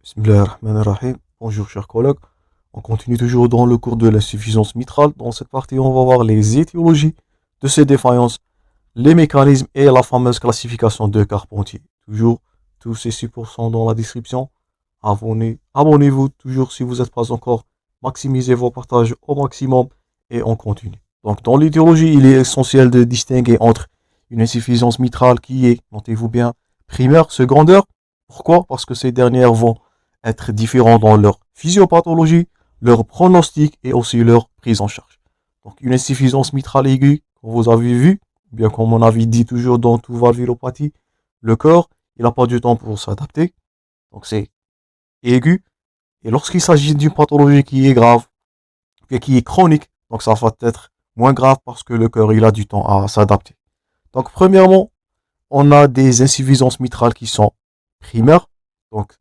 Bismillahirrahmanirrahim. Bonjour chers collègues. On continue toujours dans le cours de l'insuffisance mitrale. Dans cette partie, on va voir les étiologies de ces défaillances, les mécanismes et la fameuse classification de Carpentier. Toujours, tous ces supports sont dans la description. Abonnez-vous toujours si vous n'êtes pas encore. Maximisez vos partages au maximum et on continue. Donc dans l'étiologie, il est essentiel de distinguer entre une insuffisance mitrale qui est, notez-vous bien, primaire, secondaire. Pourquoi? Parce que ces dernières vont être différents dans leur physiopathologie, leur pronostic et aussi leur prise en charge. Donc une insuffisance mitrale aiguë, comme vous avez vu, bien comme on avait dit toujours dans toute valvulopathie, le corps, il n'a pas du temps pour s'adapter. Donc c'est aigu. Et lorsqu'il s'agit d'une pathologie qui est grave, qui est chronique, donc ça va être moins grave parce que le cœur, il a du temps à s'adapter. Donc premièrement, on a des insuffisances mitrales qui sont primaires. Donc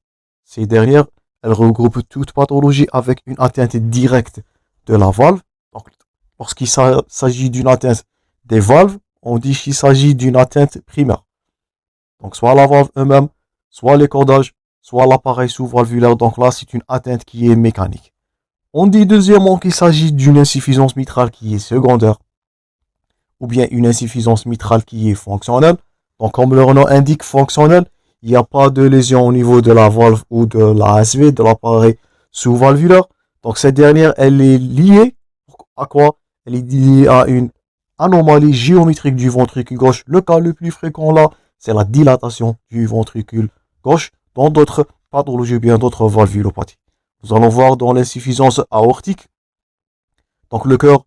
ces dernières, elles regroupent toute pathologie avec une atteinte directe de la valve. Donc, lorsqu'il s'agit d'une atteinte des valves, on dit qu'il s'agit d'une atteinte primaire. Donc, soit la valve eux-mêmes, soit les cordages, soit l'appareil sous-valvulaire. Donc là, c'est une atteinte qui est mécanique. On dit deuxièmement qu'il s'agit d'une insuffisance mitrale qui est secondaire, ou bien une insuffisance mitrale qui est fonctionnelle. Donc, comme leur nom indique, fonctionnelle, il n'y a pas de lésion au niveau de la valve ou de la ASV, de l'appareil sous-valvulaire. Donc cette dernière, elle est liée à quoi? Elle est liée à une anomalie géométrique du ventricule gauche. Le cas le plus fréquent là, c'est la dilatation du ventricule gauche dans d'autres pathologies ou bien d'autres valvulopathies. Nous allons voir dans l'insuffisance aortique. Donc le cœur,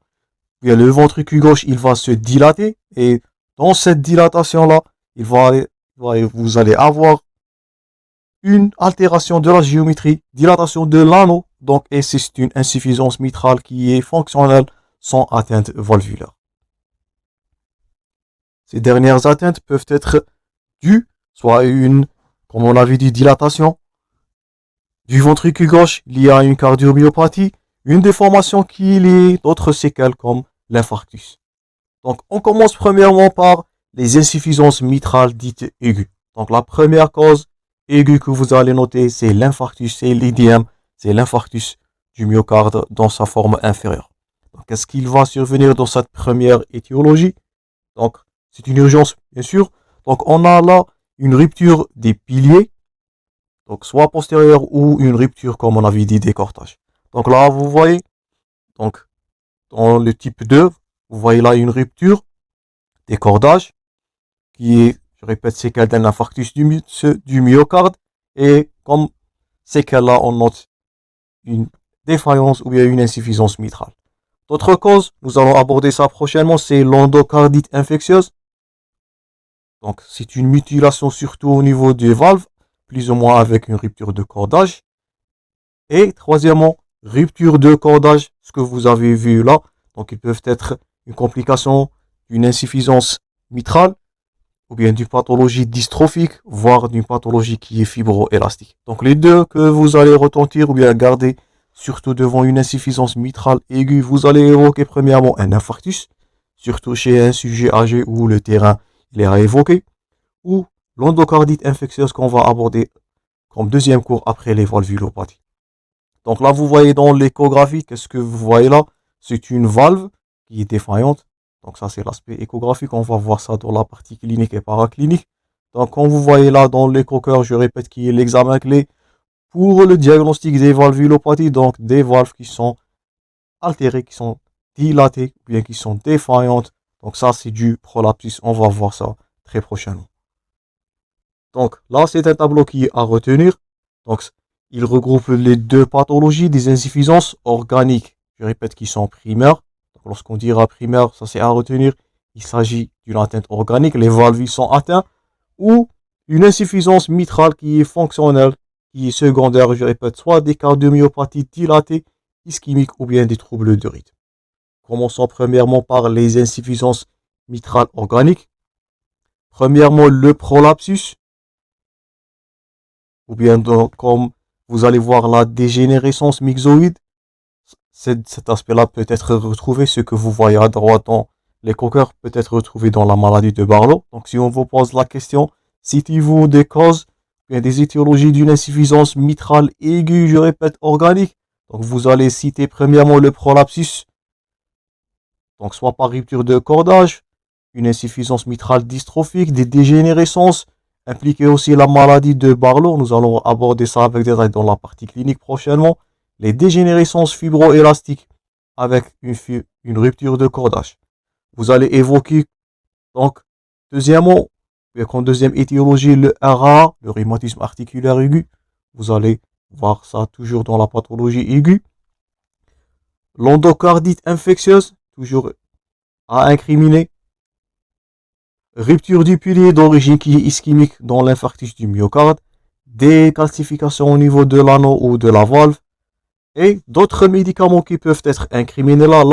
bien le ventricule gauche, il va se dilater et dans cette dilatation là, vous allez avoir une altération de la géométrie, dilatation de l'anneau, donc, et c'est une insuffisance mitrale qui est fonctionnelle sans atteinte valvulaire. Ces dernières atteintes peuvent être dues, soit à une, comme on l'avait dit, dilatation du ventricule gauche liée à une cardiomyopathie, une déformation qui est liée d'autres séquelles comme l'infarctus. Donc, on commence premièrement par les insuffisances mitrales dites aiguës. Donc la première cause aiguë que vous allez noter, c'est l'infarctus, c'est l'IDM, c'est l'infarctus du myocarde dans sa forme inférieure. Donc qu'est-ce qu'il va survenir dans cette première étiologie? Donc c'est une urgence, bien sûr. Donc on a là une rupture des piliers, donc soit postérieure ou une rupture, comme on avait dit, des cordages. Donc là, vous voyez, donc dans le type 2, vous voyez là une rupture des cordages qui est, je répète, séquelle d'un infarctus du myocarde. Et comme séquelle-là, on note une défaillance ou bien une insuffisance mitrale. D'autres causes, nous allons aborder ça prochainement, c'est l'endocardite infectieuse. Donc, c'est une mutilation surtout au niveau des valves, plus ou moins avec une rupture de cordage. Et troisièmement, rupture de cordage, ce que vous avez vu là. Donc, ils peuvent être une complication d'une insuffisance mitrale, ou bien d'une pathologie dystrophique, voire d'une pathologie qui est fibroélastique. Donc les deux que vous allez retentir ou bien garder, surtout devant une insuffisance mitrale aiguë, vous allez évoquer premièrement un infarctus, surtout chez un sujet âgé où le terrain il est à évoquer, ou l'endocardite infectieuse qu'on va aborder comme deuxième cours après les valvulopathies. Donc là, vous voyez dans l'échographie, qu'est-ce que vous voyez là? C'est une valve qui est défaillante. Donc ça, c'est l'aspect échographique. On va voir ça dans la partie clinique et paraclinique. Donc, comme vous voyez là dans l'écho-cœur, je répète, qui est l'examen clé pour le diagnostic des valvulopathies. Donc, des valves qui sont altérées, qui sont dilatées, ou bien qui sont défaillantes. Donc ça, c'est du prolapsus. On va voir ça très prochainement. Donc là, c'est un tableau qui est à retenir. Donc, il regroupe les deux pathologies des insuffisances organiques. Je répète, qui sont primaires. Lorsqu'on dira primaire, ça c'est à retenir, il s'agit d'une atteinte organique, les valves sont atteintes, ou une insuffisance mitrale qui est fonctionnelle, qui est secondaire, je répète, soit des cardiomyopathies dilatées, ischémiques ou bien des troubles de rythme. Commençons premièrement par les insuffisances mitrales organiques. Premièrement, le prolapsus, ou bien donc, comme vous allez voir la dégénérescence myxoïde. Cet aspect-là peut être retrouvé, ce que vous voyez à droite dans l'écho-cœur peut être retrouvé dans la maladie de Barlow. Donc si on vous pose la question, citez-vous des causes bien des étiologies d'une insuffisance mitrale aiguë, je répète, organique. Donc vous allez citer premièrement le prolapsus, donc soit par rupture de cordage, une insuffisance mitrale dystrophique, des dégénérescences, impliquer aussi la maladie de Barlow. Nous allons aborder ça avec détail dans la partie clinique prochainement. Les dégénérescences fibroélastiques avec une rupture de cordage. Vous allez évoquer donc deuxièmement, comme deuxième étiologie, le RA, le rhumatisme articulaire aigu. Vous allez voir ça toujours dans la pathologie aiguë. L'endocardite infectieuse, toujours à incriminer. Rupture du pilier d'origine qui est ischémique dans l'infarctus du myocarde. Des calcifications au niveau de l'anneau ou de la valve. Et d'autres médicaments qui peuvent être incriminés là,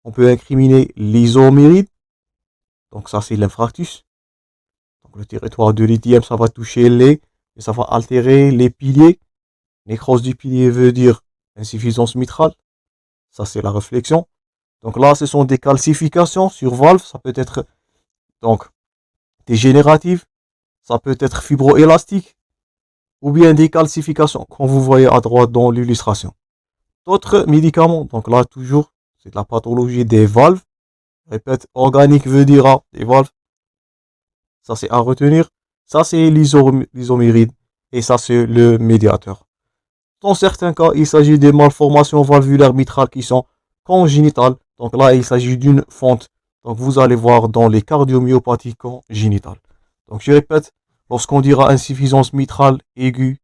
on peut incriminer l'isoméride. Donc ça, c'est l'infarctus. Donc le territoire de l'idième, ça va toucher et ça va altérer les piliers. Nécrose du pilier veut dire insuffisance mitrale. Ça, c'est la réflexion. Donc là, ce sont des calcifications sur valve. Ça peut être donc dégénérative. Ça peut être fibroélastique. Ou bien des calcifications, comme vous voyez à droite dans l'illustration. D'autres médicaments, donc là, toujours, c'est de la pathologie des valves. Je répète, organique veut dire des valves. Ça, c'est à retenir. Ça, c'est l'isoméride. Et ça, c'est le médiateur. Dans certains cas, il s'agit des malformations valvulaires mitrales qui sont congénitales. Donc là, il s'agit d'une fente. Donc vous allez voir dans les cardiomyopathies congénitales. Donc je répète, lorsqu'on dira insuffisance mitrale aiguë,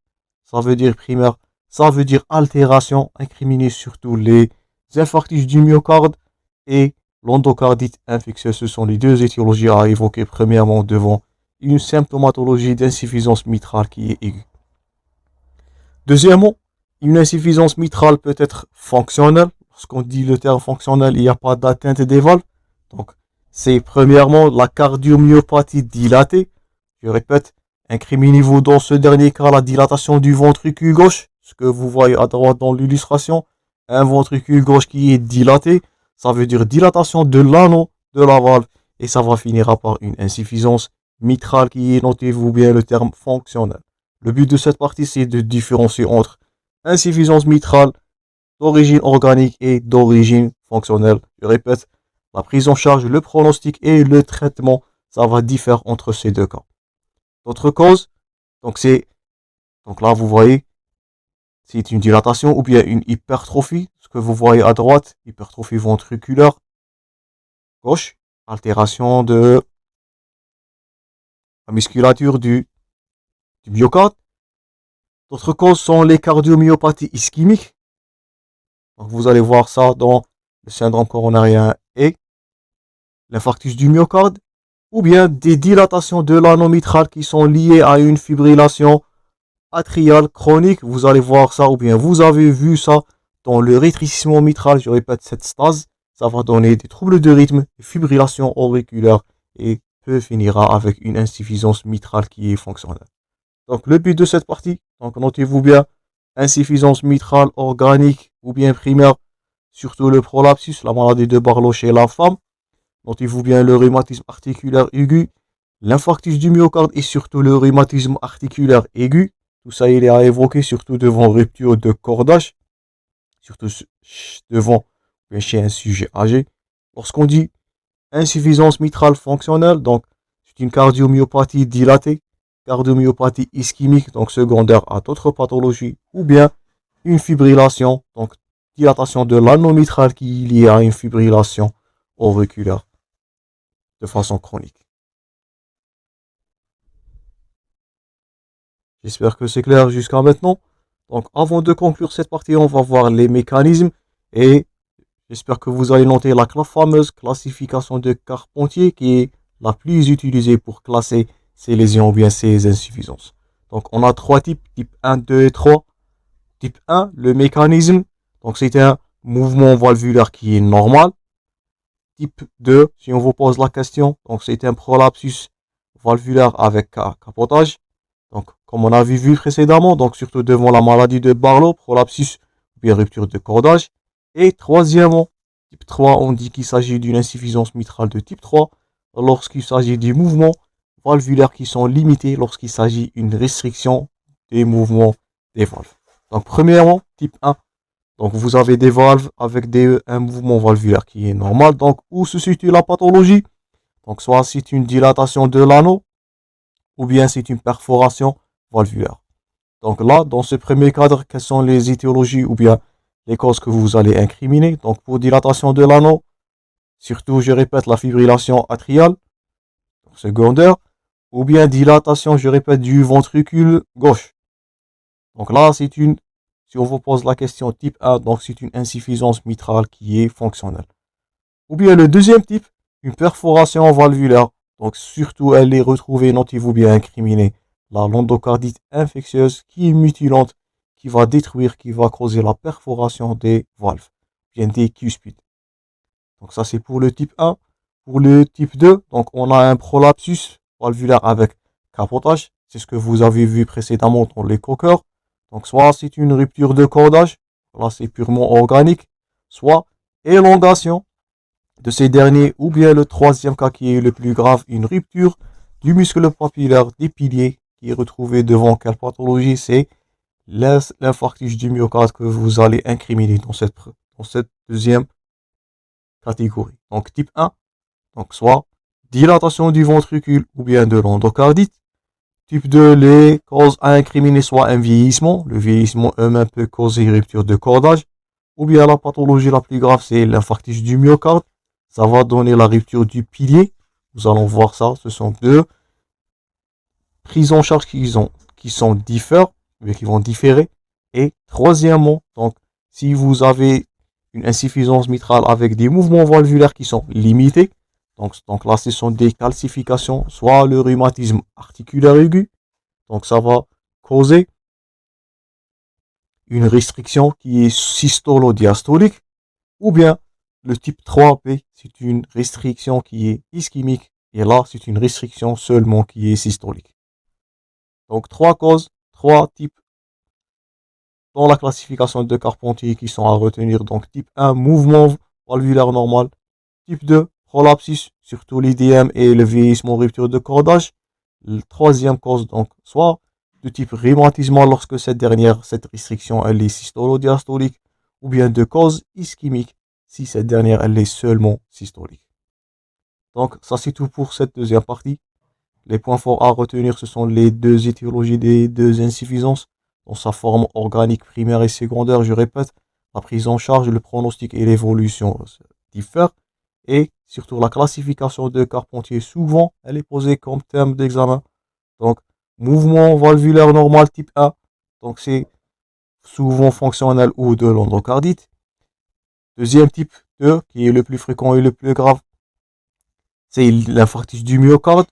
ça veut dire primaire, ça veut dire altération, incriminer surtout les infarctus du myocarde et l'endocardite infectieuse. Ce sont les deux étiologies à évoquer premièrement devant une symptomatologie d'insuffisance mitrale qui est aiguë. Deuxièmement, une insuffisance mitrale peut être fonctionnelle. Lorsqu'on dit le terme fonctionnel, il n'y a pas d'atteinte des valves. Donc, c'est premièrement la cardiomyopathie dilatée. Je répète, incriminez-vous dans ce dernier cas la dilatation du ventricule gauche. Ce que vous voyez à droite dans l'illustration. Un ventricule gauche qui est dilaté, ça veut dire dilatation de l'anneau de la valve. Et ça va finir par une insuffisance mitrale qui est, notez-vous bien le terme fonctionnel. Le but de cette partie, c'est de différencier entre insuffisance mitrale d'origine organique et d'origine fonctionnelle. Je répète, la prise en charge, le pronostic et le traitement, ça va différer entre ces deux cas. D'autres causes, donc là vous voyez, c'est une dilatation ou bien une hypertrophie. Ce que vous voyez à droite, hypertrophie ventriculaire gauche, altération de la musculature du myocarde. D'autres causes sont les cardiomyopathies ischémiques. Donc vous allez voir ça dans le syndrome coronarien et l'infarctus du myocarde, ou bien des dilatations de l'anneau mitral qui sont liées à une fibrillation atriale chronique. Vous allez voir ça, ou bien vous avez vu ça dans le rétrécissement mitral. Je répète, cette stase, ça va donner des troubles de rythme, des fibrillations auriculaires et peut finira avec une insuffisance mitrale qui est fonctionnelle. Donc le but de cette partie, donc notez-vous bien, insuffisance mitrale organique ou bien primaire, surtout le prolapsus, la maladie de Barlow chez la femme. Notez-vous bien le rhumatisme articulaire aigu, l'infarctus du myocarde et surtout le rhumatisme articulaire aigu. Tout ça, il est à évoquer, surtout devant rupture de cordage, surtout devant chez un sujet âgé. Lorsqu'on dit insuffisance mitrale fonctionnelle, donc c'est une cardiomyopathie dilatée, cardiomyopathie ischémique, donc secondaire à d'autres pathologies, ou bien une fibrillation, donc dilatation de l'anneau mitral qui est liée à une fibrillation auriculaire de façon chronique. J'espère que c'est clair jusqu'à maintenant. Donc avant de conclure cette partie, on va voir les mécanismes et j'espère que vous allez noter la fameuse classification de Carpentier qui est la plus utilisée pour classer ces lésions ou bien ces insuffisances. Donc on a trois types, type 1, 2 et 3. Type 1, le mécanisme, donc c'est un mouvement valvulaire qui est normal. Type 2, si on vous pose la question, donc c'est un prolapsus valvulaire avec capotage. Donc comme on a vu précédemment, donc surtout devant la maladie de Barlow, prolapsus ou bien rupture de cordage. Et troisièmement, type 3, on dit qu'il s'agit d'une insuffisance mitrale de type 3 lorsqu'il s'agit des mouvements valvulaires qui sont limités, lorsqu'il s'agit d'une restriction des mouvements des valves. Donc, premièrement, type 1. Donc, vous avez des valves avec un mouvement valvulaire qui est normal. Donc, où se situe la pathologie? Donc, soit c'est une dilatation de l'anneau, ou bien c'est une perforation valvulaire. Donc là, dans ce premier cadre, quelles sont les étiologies ou bien les causes que vous allez incriminer? Donc pour dilatation de l'anneau, surtout, je répète, la fibrillation atriale, secondaire, ou bien dilatation, je répète, du ventricule gauche. Donc là, si on vous pose la question type 1, donc c'est une insuffisance mitrale qui est fonctionnelle. Ou bien le deuxième type, une perforation valvulaire. Donc surtout, elle est retrouvée, notez-vous bien, incriminée. La l'endocardite infectieuse qui est mutilante, qui va détruire, qui va causer la perforation des valves, bien des cuspides. Donc ça c'est pour le type 1. Pour le type 2, donc on a un prolapsus valvulaire avec capotage. C'est ce que vous avez vu précédemment dans les coqueurs. Donc soit c'est une rupture de cordage, là c'est purement organique, soit élongation de ces derniers, ou bien le troisième cas qui est le plus grave, une rupture du muscle papillaire des piliers qui est retrouvé devant quelle pathologie? C'est l'infarctus du myocarde que vous allez incriminer dans cette deuxième catégorie. Donc type 1, donc soit dilatation du ventricule ou bien de l'endocardite. Type 2, les causes à incriminer soit un vieillissement. Le vieillissement eux-mêmes peut causer une rupture de cordage. Ou bien la pathologie la plus grave, c'est l'infarctus du myocarde. Ça va donner la rupture du pilier. Nous allons voir ça. Ce sont deux prises en charge qui sont différentes, mais qui vont différer. Et troisièmement, donc, si vous avez une insuffisance mitrale avec des mouvements valvulaires qui sont limités, donc là, ce sont des calcifications, soit le rhumatisme articulaire aigu, donc ça va causer une restriction qui est systolo-diastolique, ou bien le type 3B, c'est une restriction qui est ischémique, et là, c'est une restriction seulement qui est systolique. Donc, trois causes, trois types dans la classification de Carpentier qui sont à retenir. Donc, type 1, mouvement valvulaire normal. Type 2, prolapsus, surtout l'IDM et le vieillissement rupture de cordage. La troisième cause, donc, soit de type rhumatismal lorsque cette restriction, elle est systolo-diastolique, ou bien de cause ischémique si cette dernière, elle est seulement systolique. Donc, ça c'est tout pour cette deuxième partie. Les points forts à retenir, ce sont les deux étiologies des deux insuffisances, dans sa forme organique primaire et secondaire, je répète, la prise en charge, le pronostic et l'évolution diffèrent. Et surtout la classification de Carpentier, souvent, elle est posée comme thème d'examen. Donc, mouvement valvulaire normal type 1, donc c'est souvent fonctionnel ou de l'endocardite. Deuxième type 2, qui est le plus fréquent et le plus grave, c'est l'infarctus du myocarde,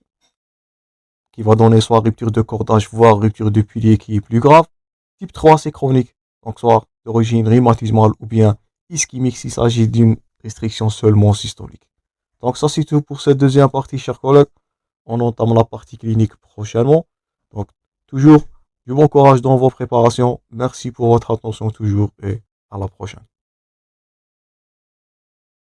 qui va donner soit rupture de cordage, voire rupture de pilier qui est plus grave. Type 3, c'est chronique, donc soit d'origine rhumatismale ou bien ischémique s'il s'agit d'une restriction seulement systolique. Donc ça c'est tout pour cette deuxième partie, chers collègues. On entame la partie clinique prochainement. Donc toujours du bon courage dans vos préparations. Merci pour votre attention toujours et à la prochaine.